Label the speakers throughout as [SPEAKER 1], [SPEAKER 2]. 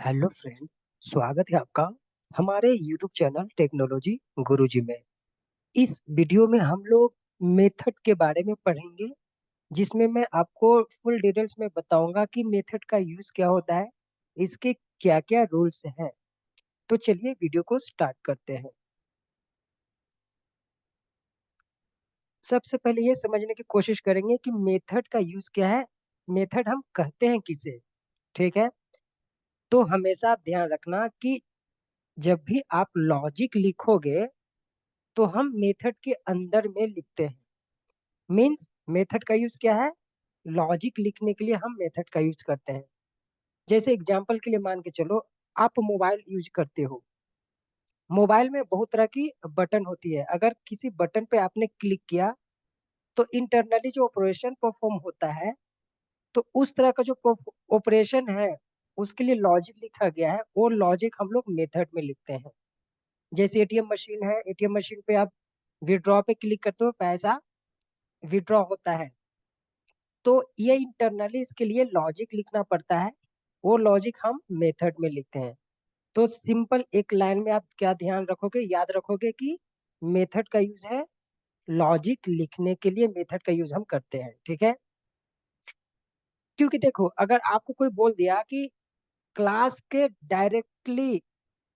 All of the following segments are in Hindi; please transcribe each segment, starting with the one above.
[SPEAKER 1] Hello friend. स्वागत है आपका हमारे यूट्यूब चैनल टेक्नोलॉजी गुरुजी में। इस वीडियो में हम लोग मेथड के बारे में पढ़ेंगे, जिसमें मैं आपको फुल डिटेल्स में बताऊंगा कि मेथड का यूज क्या होता है, इसके क्या क्या रूल्स हैं। तो चलिए वीडियो को स्टार्ट करते हैं। सबसे पहले ये समझने की कोशिश करेंगे कि मेथड का यूज क्या है, मेथड हम कहते हैं किसे। ठीक है, तो हमेशा आप ध्यान रखना कि जब भी आप लॉजिक लिखोगे तो हम मेथड के अंदर में लिखते हैं। मीन्स मेथड का यूज क्या है, लॉजिक लिखने के लिए हम मेथड का यूज करते हैं। जैसे एग्जांपल के लिए मान के चलो, आप मोबाइल यूज करते हो। मोबाइल में बहुत तरह की बटन होती है। अगर किसी बटन पे आपने क्लिक किया तो इंटरनली जो ऑपरेशन परफॉर्म होता है, तो उस तरह का जो ऑपरेशन है उसके लिए लॉजिक लिखा गया है। वो लॉजिक हम लोग मेथड में लिखते हैं। जैसे एटीएम मशीन है, एटीएम मशीन पे आप विड्रॉ पे क्लिक करते हो, पैसा विड्रॉ होता है। तो ये इंटरनली इसके लिए लॉजिक लिखना पड़ता है। वो लॉजिक हम मेथड में लिखते हैं। तो सिंपल एक लाइन में आप क्या ध्यान रखोगे, याद रखोगे कि मेथड का यूज है लॉजिक लिखने के लिए, मेथड का यूज हम करते हैं। ठीक है, क्योंकि देखो अगर आपको कोई बोल दिया कि क्लास के डायरेक्टली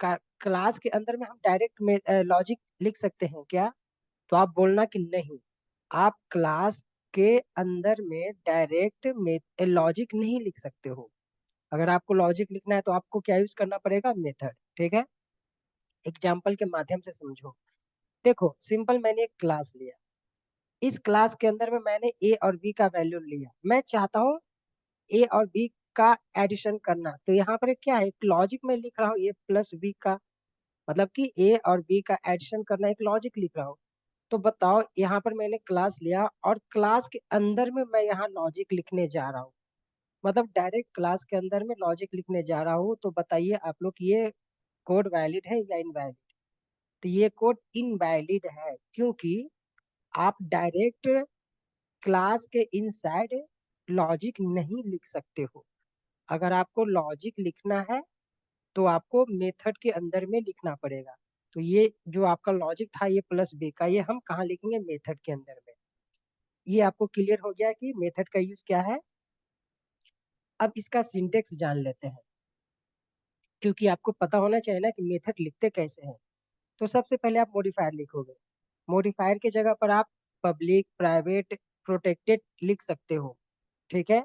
[SPEAKER 1] क्लास के अंदर में हम डायरेक्ट में लॉजिक लिख सकते हैं क्या, तो आप बोलना कि नहीं, आप क्लास के अंदर में डायरेक्ट में लॉजिक नहीं लिख सकते हो। अगर आपको लॉजिक लिखना है तो आपको क्या यूज करना पड़ेगा, मेथड। ठीक है, एग्जाम्पल के माध्यम से समझो। देखो सिंपल, मैंने एक क्लास लिया। इस क्लास के अंदर में मैंने ए और बी का वैल्यू लिया। मैं चाहता हूँ ए और बी का एडिशन करना। तो यहाँ पर क्या है, एक लॉजिक में लिख रहा हूँ ए प्लस बी का, मतलब कि ए और बी का एडिशन करना, एक लॉजिक लिख रहा हूँ। तो बताओ, यहाँ पर मैंने क्लास लिया और क्लास के अंदर में मैं यहाँ लॉजिक लिखने जा रहा हूँ। मतलब डायरेक्ट क्लास के अंदर में लॉजिक लिखने जा रहा हूँ। तो बताइए आप लोग, ये कोड वैलिड है या इनवैलिड। तो ये कोड इनवैलिड है, क्योंकि आप डायरेक्ट क्लास के इनसाइड लॉजिक नहीं लिख सकते हो। अगर आपको लॉजिक लिखना है तो आपको मेथड के अंदर में लिखना पड़ेगा। तो ये जो आपका लॉजिक था, ये प्लस बी का, ये हम कहाँ लिखेंगे, मेथड के अंदर में। ये आपको क्लियर हो गया कि मेथड का यूज क्या है। अब इसका सिंटेक्स जान लेते हैं, क्योंकि आपको पता होना चाहिए ना कि मेथड लिखते कैसे हैं। तो सबसे पहले आप मॉडिफायर लिखोगे। मॉडिफायर की जगह पर आप पब्लिक, प्राइवेट, प्रोटेक्टेड लिख सकते हो। ठीक है,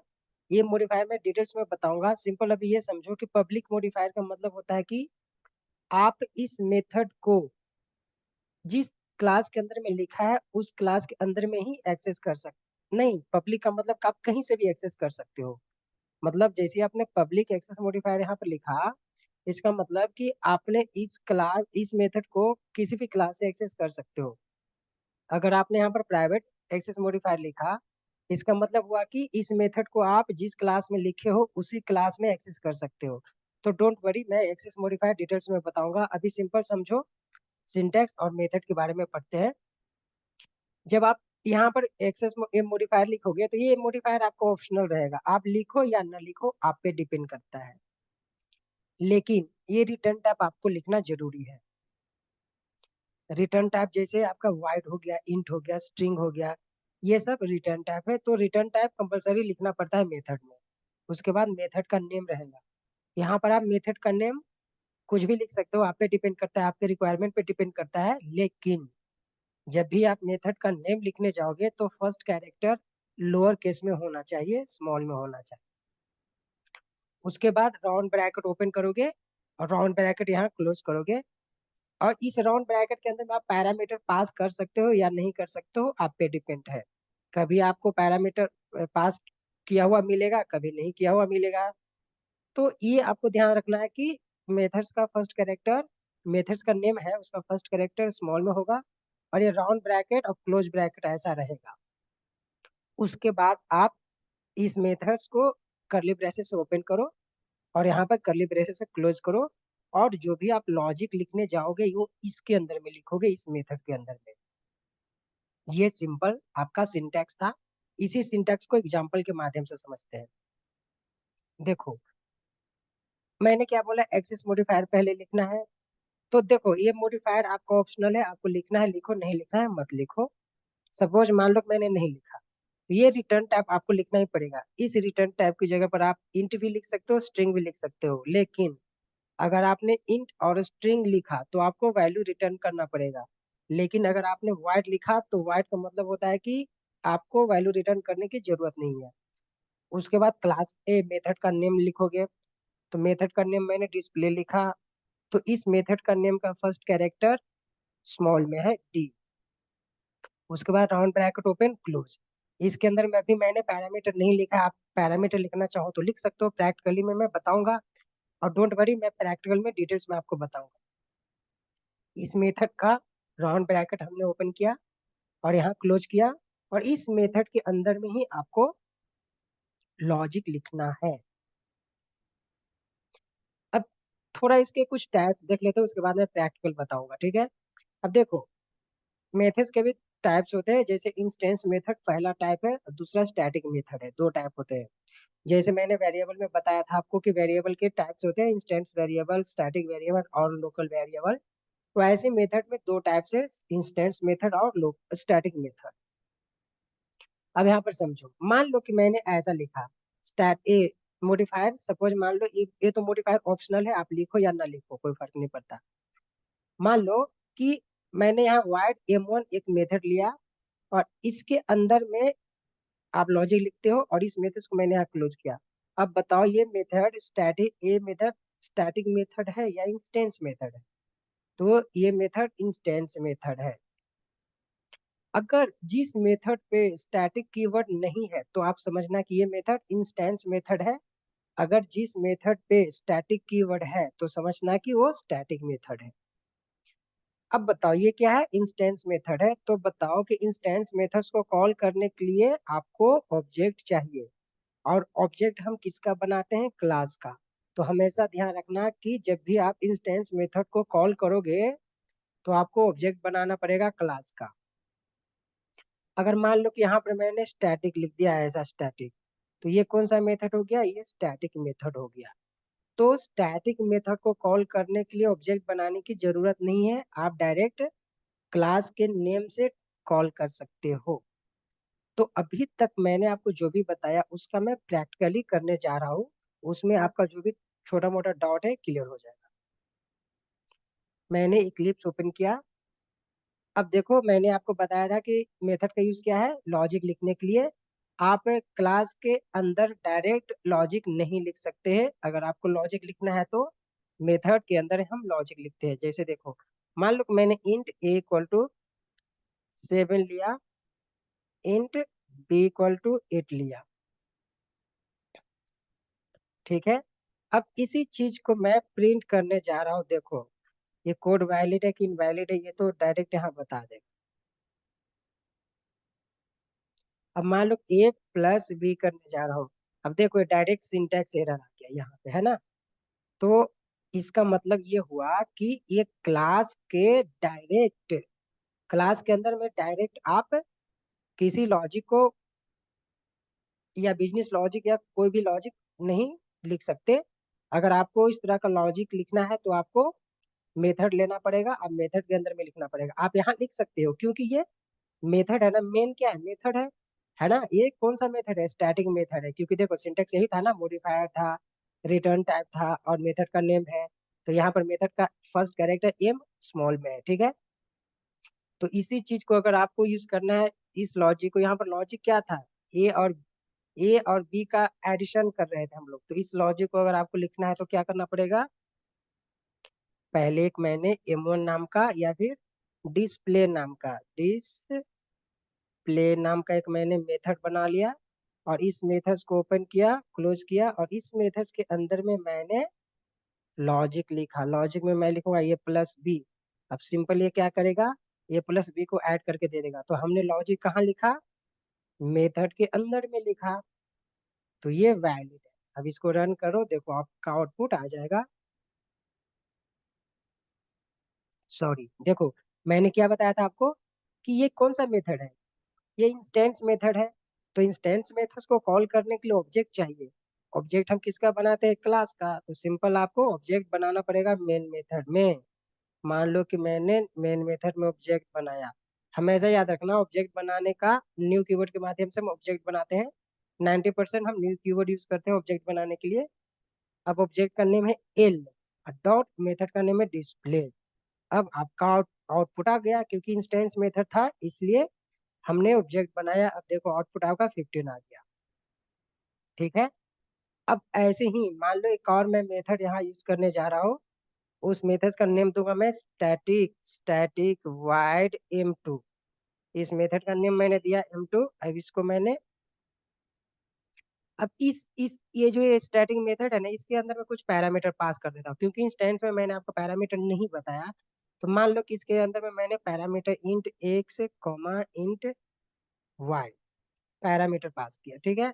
[SPEAKER 1] ये मॉडिफायर मैं डिटेल्स में बताऊंगा। सिंपल अभी ये समझो कि पब्लिक मॉडिफायर का मतलब होता है कि आप इस मेथड को जिस क्लास के अंदर में लिखा है उस क्लास के अंदर में ही एक्सेस कर सकते। नहीं, पब्लिक का मतलब कि आप कहीं से भी एक्सेस कर सकते हो। मतलब जैसे आपने पब्लिक एक्सेस मॉडिफायर यहाँ पर लिखा, इसका मतलब कि आपने इस मेथड को किसी भी क्लास से एक्सेस कर सकते हो। अगर आपने यहाँ पर प्राइवेट एक्सेस मॉडिफायर लिखा, इसका मतलब हुआ कि इस मेथड को आप जिस क्लास में लिखे हो उसी क्लास में एक्सेस कर सकते हो। तो डोंट वरी, मैं एक्सेस मॉडिफायर डिटेल्स में बताऊंगा। अभी सिंपल समझो, सिंटैक्स और मेथड के बारे में पढ़ते हैं। जब आप यहाँ पर एक्सेस मॉडिफायर लिखोगे तो ये मॉडिफायर आपको ऑप्शनल रहेगा, आप लिखो या ना लिखो आप पे डिपेंड करता है। लेकिन ये रिटर्न टाइप आपको लिखना जरूरी है। रिटर्न टाइप जैसे आपका वाइड हो गया, इंट हो गया, स्ट्रिंग हो गया, ये सब रिटर्न टाइप है। तो रिटर्न टाइप कंपलसरी लिखना पड़ता है मेथड में। उसके बाद मेथड का नेम रहेगा। यहाँ पर आप मेथड का नेम कुछ भी लिख सकते हो, आप पे डिपेंड करता है, आपके रिक्वायरमेंट पे डिपेंड करता है। लेकिन जब भी आप मेथड का नेम लिखने जाओगे तो फर्स्ट कैरेक्टर लोअर केस में होना चाहिए, स्मॉल में होना चाहिए। उसके बाद राउंड ब्रैकेट ओपन करोगे और राउंड ब्रैकेट यहाँ क्लोज करोगे। और इस राउंड ब्रैकेट के अंदर में आप पैरामीटर पास कर सकते हो या नहीं कर सकते हो, आप पे डिपेंड है। कभी आपको पैरामीटर पास किया हुआ मिलेगा, कभी नहीं किया हुआ मिलेगा। तो ये आपको ध्यान रखना है कि मेथड्स का फर्स्ट कैरेक्टर, मेथड्स का नेम है उसका फर्स्ट कैरेक्टर स्मॉल में होगा, और ये राउंड ब्रैकेट और क्लोज ब्रैकेट ऐसा रहेगा। उसके बाद आप इस मेथड्स को करली ब्रेसेस से ओपन करो और यहाँ पर करली ब्रेसेस से क्लोज करो। और जो भी आप लॉजिक लिखने जाओगे वो इसके अंदर में लिखोगे, इस मेथड के अंदर में। ये सिंपल आपका सिंटैक्स था। इसी सिंटैक्स को एग्जांपल के माध्यम से समझते हैं। देखो, मैंने क्या बोला, एक्सेस मॉडिफायर पहले लिखना है। तो देखो ये मॉडिफायर आपका ऑप्शनल है, आपको लिखना है लिखो, नहीं लिखना है मत लिखो। सपोज मान लो मैंने नहीं लिखा, तो ये रिटर्न टाइप आपको लिखना ही पड़ेगा। इस रिटर्न टाइप की जगह पर आप इंट भी लिख सकते हो, स्ट्रिंग भी लिख सकते हो, लेकिन अगर आपने इंट और स्ट्रिंग लिखा तो आपको वैल्यू रिटर्न करना पड़ेगा। लेकिन अगर आपने वाइड लिखा तो वाइड का मतलब होता है कि आपको वैल्यू रिटर्न करने की जरूरत नहीं है। उसके बाद क्लास ए मेथड का नेम लिखोगे। तो मेथड का नेम मैंने डिस्प्ले लिखा, तो इस मेथड का नेम का फर्स्ट कैरेक्टर स्मॉल में है डी। उसके बाद राउंड ब्रैकेट ओपन क्लोज। इसके अंदर में अभी मैंने पैरामीटर नहीं लिखा, आप पैरामीटर लिखना चाहो तो लिख सकते हो, प्रैक्टिकली में मैं बताऊंगा। और डोंट वरी, मैं प्रैक्टिकल में डिटेल्स में आपको बताऊंगा। इस मेथड का राउंड ब्रैकेट हमने ओपन किया और यहाँ क्लोज किया, और इस मेथड के अंदर में ही आपको लॉजिक लिखना है। अब थोड़ा इसके कुछ टाइप्स देख लेते हैं, उसके बाद मैं प्रैक्टिकल बताऊंगा, ठीक है। अब देखो, मेथड्स के भी टाइप्स होते हैं। जैसे इंस्टेंस मेथड पहला टाइप है, और दूसरा स्टैटिक मेथड है, दो टाइप होते हैं। जैसे मैंने वेरिएबल में बताया था आपको कि वेरिएबल के टाइप्स होते हैं, इंस्टेंस वेरिएबल, स्टैटिक वेरिएबल और लोकल वेरिएबल। तो ऐसे मेथड में दो टाइप्स है, इंस्टेंस मेथड और स्टैटिक मेथड। अब यहाँ पर समझो, मान लो कि मैंने ऐसा लिखा स्टैट ए मॉडिफायर। सपोज मान लो ये तो मॉडिफायर ऑप्शनल है, आप लिखो या ना लिखो कोई फर्क नहीं पड़ता। मान लो कि मैंने यहाँ वाइड m1 एक मेथड लिया, और इसके अंदर में आप लॉजिक लिखते हो, और इस मेथड को मैंने यहाँ क्लोज किया। अब बताओ ये मेथड स्टैटिक मेथड है या इंस्टेंस मेथड है? तो ये मेथड इंस्टेंस मेथड है। अगर जिस मेथड पे स्टैटिक कीवर्ड नहीं है तो आप समझना कि ये मेथड इंस्टेंस मेथड है। अगर जिस मेथड पे स्टैटिक कीवर्ड है तो समझना कि वो स्टैटिक मेथड है। अब बताओ ये क्या है, इंस्टेंस मेथड है। तो बताओ कि इंस्टेंस मेथड्स को कॉल करने के लिए आपको ऑब्जेक्ट चाहिए, और ऑब्जेक्ट हम किसका बनाते हैं, क्लास का। तो हमेशा ध्यान रखना कि जब भी आप इंस्टेंस मेथड को कॉल करोगे तो आपको ऑब्जेक्ट बनाना पड़ेगा क्लास का। अगर मान लो कि यहाँ पर मैंने स्टैटिक लिख दिया, ऐसा स्टैटिक, तो ये कौन सा मेथड हो गया, ये स्टैटिक मेथड हो गया। तो स्टैटिक मेथड को कॉल करने के लिए ऑब्जेक्ट बनाने की जरूरत नहीं है, आप डायरेक्ट क्लास के नेम से कॉल कर सकते हो। तो अभी तक मैंने आपको जो भी बताया उसका मैं प्रैक्टिकली करने जा रहा हूँ, उसमें आपका जो भी छोटा मोटा डाउट है क्लियर हो जाएगा। मैंने इक्लिप्स ओपन किया। अब देखो, मैंने आपको बताया था कि मेथड का यूज क्या है, लॉजिक लिखने के लिए। आप क्लास के अंदर डायरेक्ट लॉजिक नहीं लिख सकते हैं। अगर आपको लॉजिक लिखना है तो मेथड के अंदर हम लॉजिक लिखते हैं। जैसे देखो, मान लो कि मैंने इंट ए इक्वल टू 7 लिया, इंट बी इक्वल टू 8 लिया, ठीक है। अब इसी चीज को मैं प्रिंट करने जा रहा हूँ। देखो ये कोड वैलिड है कि इनवैलिड है, ये तो डायरेक्ट यहाँ बता देगा। अब मान लो ए प्लस बी करने जा रहा हूँ। अब देखो ये डायरेक्ट सिंटैक्स एरर आ गया यहाँ पे, है ना। तो इसका मतलब ये हुआ कि ये क्लास के अंदर में डायरेक्ट आप किसी लॉजिक को या बिजनेस लॉजिक या कोई भी लॉजिक नहीं लिख सकते। अगर आपको इस तरह का लॉजिक लिखना है तो आपको मेथड लेना पड़ेगा, अब मेथड के अंदर में लिखना पड़ेगा। आप यहाँ लिख सकते हो क्योंकि ये मेथड है ना, मेन क्या है, मेथड है ना। ये कौन सा मेथड है, स्टैटिक मेथड है, क्योंकि देखो सिंटेक्स यही था ना, मॉडिफायर था, रिटर्न टाइप था, और मेथड का नेम है। तो यहाँ पर मेथड का फर्स्ट कैरेक्टर एम स्मॉल में है, ठीक है। तो इसी चीज को अगर आपको यूज करना है, इस लॉजिक को, यहाँ पर लॉजिक क्या था, ए और बी का एडिशन कर रहे थे हम लोग। तो इस लॉजिक को अगर आपको लिखना है तो क्या करना पड़ेगा, पहले एक मैंने m1 नाम का या फिर डिस्प्ले नाम का एक मैंने मेथड बना लिया, और इस मेथड्स को ओपन किया, क्लोज किया, और इस मेथड्स के अंदर में मैंने लॉजिक लिखा। लॉजिक में मैं लिखूंगा ए प्लस बी। अब सिंपल ये क्या करेगा, ए प्लस बी को ऐड करके दे देगा। तो हमने लॉजिक कहाँ लिखा, मेथड के अंदर में लिखा। तो ये वैलिड है। अब इसको रन करो, देखो आपका आउटपुट आ जाएगा। सॉरी, देखो मैंने क्या बताया था आपको कि ये कौन सा मेथड है, ये इंस्टेंस मेथड है। तो इंस्टेंस मेथड्स को कॉल करने के लिए ऑब्जेक्ट चाहिए, ऑब्जेक्ट हम किसका बनाते हैं, क्लास का। तो सिंपल आपको ऑब्जेक्ट बनाना पड़ेगा मेन मेथड में। मान लो कि मैंने मेन मेथड में ऑब्जेक्ट बनाया। हमेशा याद रखना ऑब्जेक्ट बनाने का न्यू कीवर्ड के माध्यम से हम ऑब्जेक्ट बनाते हैं। 90% हम न्यू कीवर्ड यूज करते हैं ऑब्जेक्ट बनाने के लिए। अब ऑब्जेक्ट का नेम है एल, डॉट मेथड का नेम है डिस्प्ले। अब आपका आउटपुट आ गया, क्योंकि इंस्टेंस मेथड था इसलिए हमने ऑब्जेक्ट बनाया। अब देखो आउटपुट आपका 15 आ गया। ठीक है। अब ऐसे ही मान लो एक और मैं मेथड यहाँ यूज करने जा रहा हूँ। उस मेथड का नेम दूंगा मैं स्टैटिक स्टैटिक वाइड m2। इस मेथड का नेम मैंने दिया m2। अब इसको मैंने, अब इस ये जो ये स्टैटिक मेथड है ना, इसके अंदर मैं कुछ पैरामीटर पास कर देता हूँ, क्योंकि इंस्टेंस में मैंने आपको पैरामीटर नहीं बताया। तो मान लो कि इसके अंदर में मैंने parameter int x comma int y parameter pass किया। ठीक है।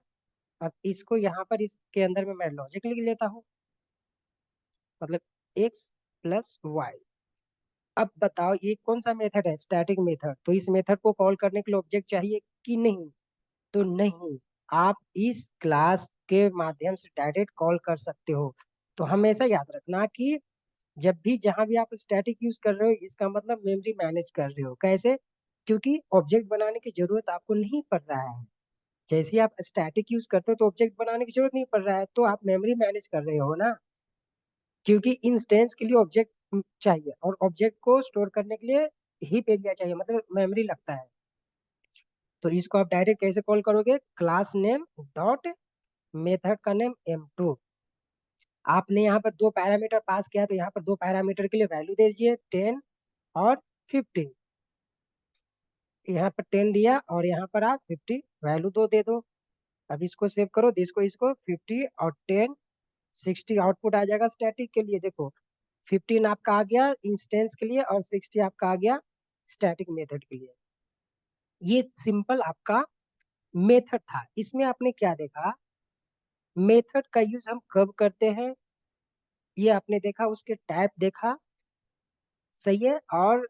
[SPEAKER 1] अब इसको यहाँ पर इसके अंदर में मैं लॉजिक लिख लेता हूँ, मतलब एक्स प्लस वाई। अब बताओ ये कौन सा मेथड है, स्टैटिक मेथड। तो इस मेथड को कॉल करने के लिए ऑब्जेक्ट चाहिए कि नहीं, तो नहीं, आप इस क्लास के माध्यम से डायरेक्ट कॉल कर सकते हो। तो हमेशा याद रखना कि जब भी जहां भी आप स्टैटिक यूज कर रहे हो, इसका मतलब मेमोरी मैनेज कर रहे हो। कैसे, क्योंकि ऑब्जेक्ट बनाने की जरूरत आपको नहीं पड़ रहा है। जैसे ही आप स्टैटिक यूज करते हो तो ऑब्जेक्ट बनाने की जरूरत नहीं पड़ रहा है, तो आप मेमोरी मैनेज कर रहे हो ना। क्योंकि इंस्टेंस के लिए ऑब्जेक्ट चाहिए, और ऑब्जेक्ट को स्टोर करने के लिए हीप एरिया चाहिए, मतलब मेमोरी लगता है। तो इसको आप डायरेक्ट कैसे कॉल करोगे, क्लास नेम डॉट मेथड का नेम m2। आपने यहाँ पर दो पैरामीटर पास किया, तो यहाँ पर दो पैरामीटर के लिए वैल्यू दे दीजिए 10 और 15। यहाँ पर 10 दिया और यहाँ पर आप 50 वैल्यू दो दे दो। अब इसको सेव करो, इसको इसको 50 और 10 60 आउटपुट आ जाएगा स्टैटिक के लिए। देखो 15 आपका आ गया इंस्टेंस के लिए और 60 आपका आ गया स्टैटिक मेथड के लिए। ये सिंपल आपका मेथड था। इसमें आपने क्या देखा, मेथड का यूज हम कब करते हैं, ये आपने देखा, उसके टाइप देखा, सही है, और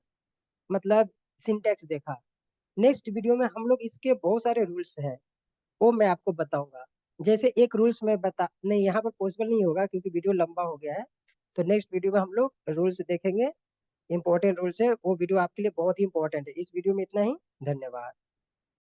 [SPEAKER 1] मतलब सिंटैक्स देखा। नेक्स्ट वीडियो में हम लोग इसके बहुत सारे रूल्स हैं, वो मैं आपको बताऊंगा। जैसे एक रूल्स मैं बता नहीं, यहाँ पर पॉसिबल नहीं होगा क्योंकि वीडियो लंबा हो गया है। तो नेक्स्ट वीडियो में हम लोग रूल्स देखेंगे, इंपॉर्टेंट रूल्स है, वो वीडियो आपके लिए बहुत ही इंपॉर्टेंट है। इस वीडियो में इतना ही, धन्यवाद।